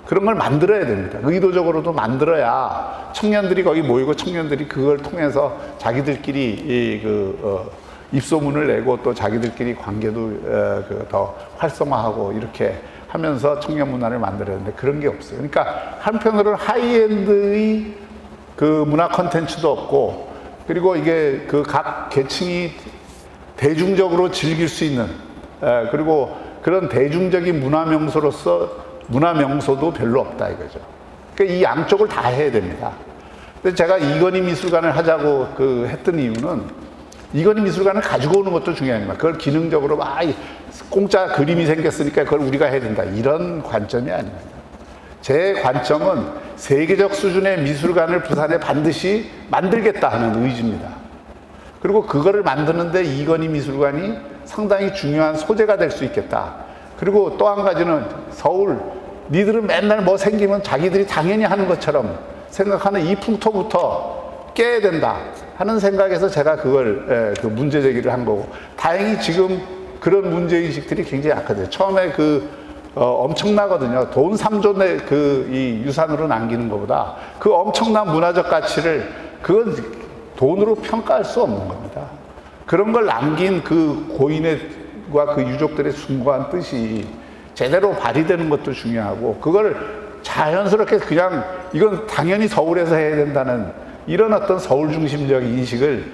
그런 걸 만들어야 됩니다. 의도적으로도 만들어야 청년들이 거기 모이고 청년들이 그걸 통해서 자기들끼리 입소문을 내고 또 자기들끼리 관계도 더 활성화하고 이렇게 하면서 청년 문화를 만들어야 되는데 그런 게 없어요. 그러니까 한편으로는 하이엔드의 그 문화 콘텐츠도 없고, 그리고 이게 그 각 계층이 대중적으로 즐길 수 있는, 그리고 그런 대중적인 문화 명소도 별로 없다 이거죠. 그러니까 이 양쪽을 다 해야 됩니다. 근데 제가 이건희 미술관을 하자고 했던 이유는, 이건희 미술관을 가지고 오는 것도 중요합니다. 그걸 기능적으로 공짜 그림이 생겼으니까 그걸 우리가 해야 된다, 이런 관점이 아닙니다. 제 관점은 세계적 수준의 미술관을 부산에 반드시 만들겠다 하는 의지입니다. 그리고 그거를 만드는데 이건희 미술관이 상당히 중요한 소재가 될 수 있겠다. 그리고 또 한 가지는 서울, 니들은 맨날 뭐 생기면 자기들이 당연히 하는 것처럼 생각하는 이 풍토부터 깨야 된다 하는 생각에서 제가 그걸 그 문제 제기를 한 거고, 다행히 지금 그런 문제의식들이 굉장히 약화돼요. 처음에 엄청나거든요. 돈 3조 내 이 유산으로 남기는 것보다 그 엄청난 문화적 가치를 그건 돈으로 평가할 수 없는 겁니다. 그런 걸 남긴 그 고인과 그 유족들의 숭고한 뜻이 제대로 발휘되는 것도 중요하고, 그걸 자연스럽게 그냥 이건 당연히 서울에서 해야 된다는 이런 어떤 서울 중심적 인식을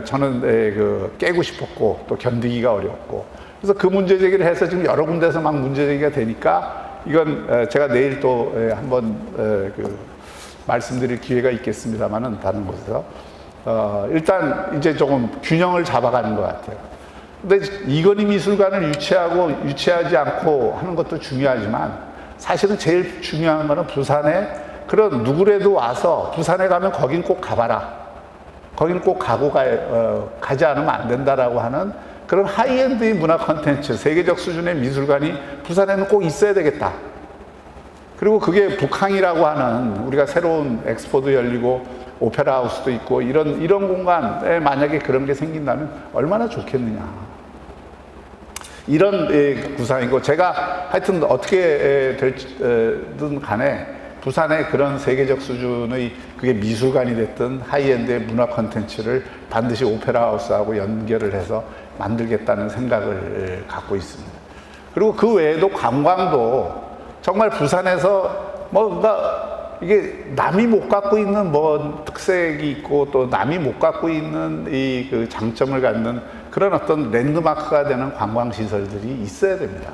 저는 깨고 싶었고 또 견디기가 어려웠고, 그래서 그 문제 제기를 해서 지금 여러 군데서 막 문제 제기가 되니까 이건 제가 내일 또 한번 말씀드릴 기회가 있겠습니다만은 다른 곳에서 일단 이제 조금 균형을 잡아가는 것 같아요. 근데 이건희 미술관을 유치하지 않고 하는 것도 중요하지만, 사실은 제일 중요한 거는 부산에 그런 누구라도 와서 부산에 가면 거긴 꼭 가봐라, 거긴 꼭 가지 않으면 안 된다라고 하는 그런 하이엔드의 문화 콘텐츠, 세계적 수준의 미술관이 부산에는 꼭 있어야 되겠다. 그리고 그게 북항이라고 하는, 우리가 새로운 엑스포도 열리고 오페라 하우스도 있고 이런 공간에 만약에 그런 게 생긴다면 얼마나 좋겠느냐, 이런 구상이고, 제가 하여튼 어떻게 될든 간에 부산에 그런 세계적 수준의 그게 미술관이 됐든 하이엔드의 문화 콘텐츠를 반드시 오페라 하우스하고 연결을 해서 만들겠다는 생각을 갖고 있습니다. 그리고 그 외에도 관광도 정말 부산에서 뭔가 이게 남이 못 갖고 있는 뭐 특색이 있고 또 남이 못 갖고 있는 그 장점을 갖는 그런 어떤 랜드마크가 되는 관광시설들이 있어야 됩니다.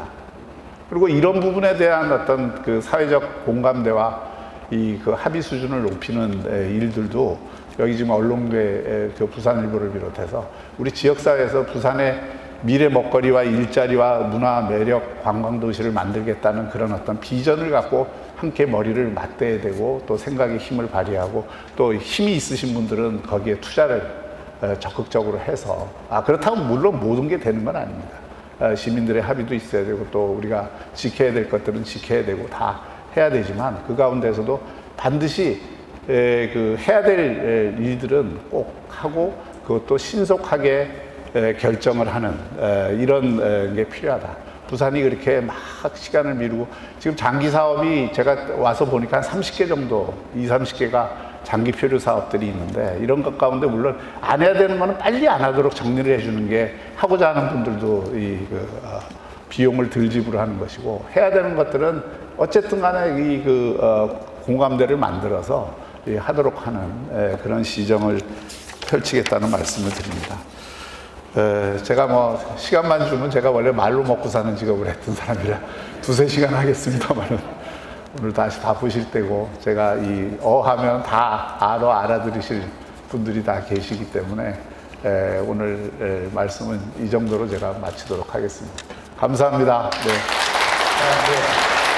그리고 이런 부분에 대한 어떤 그 사회적 공감대와 그 합의 수준을 높이는 일들도 여기 지금 언론계 부산일보를 비롯해서 우리 지역사회에서 부산의 미래 먹거리와 일자리와 문화 매력 관광도시를 만들겠다는 그런 어떤 비전을 갖고 함께 머리를 맞대야 되고, 또 생각의 힘을 발휘하고, 또 힘이 있으신 분들은 거기에 투자를 적극적으로 해서, 그렇다고 물론 모든 게 되는 건 아닙니다. 시민들의 합의도 있어야 되고 또 우리가 지켜야 될 것들은 지켜야 되고 다 해야 되지만, 그 가운데서도 반드시 해야 될 일들은 꼭 하고 그것도 신속하게 결정을 하는 이런 게 필요하다. 부산이 그렇게 막 시간을 미루고, 지금 장기 사업이 제가 와서 보니까 한 30개 정도, 30개가 장기 표류 사업들이 있는데, 이런 것 가운데 물론 안 해야 되는 거는 빨리 안 하도록 정리를 해주는 게 하고자 하는 분들도 비용을 덜 지불하는 것이고, 해야 되는 것들은 어쨌든 간에 공감대를 만들어서 하도록 하는 그런 시정을 펼치겠다는 말씀을 드립니다. 제가 뭐 시간만 주면, 제가 원래 말로 먹고 사는 직업을 했던 사람이라 2-3시간 하겠습니다만 오늘 다시 바쁘실 때고, 제가 하면 다 알아들으실 분들이 다 계시기 때문에 오늘 말씀은 이 정도로 제가 마치도록 하겠습니다. 감사합니다. 네.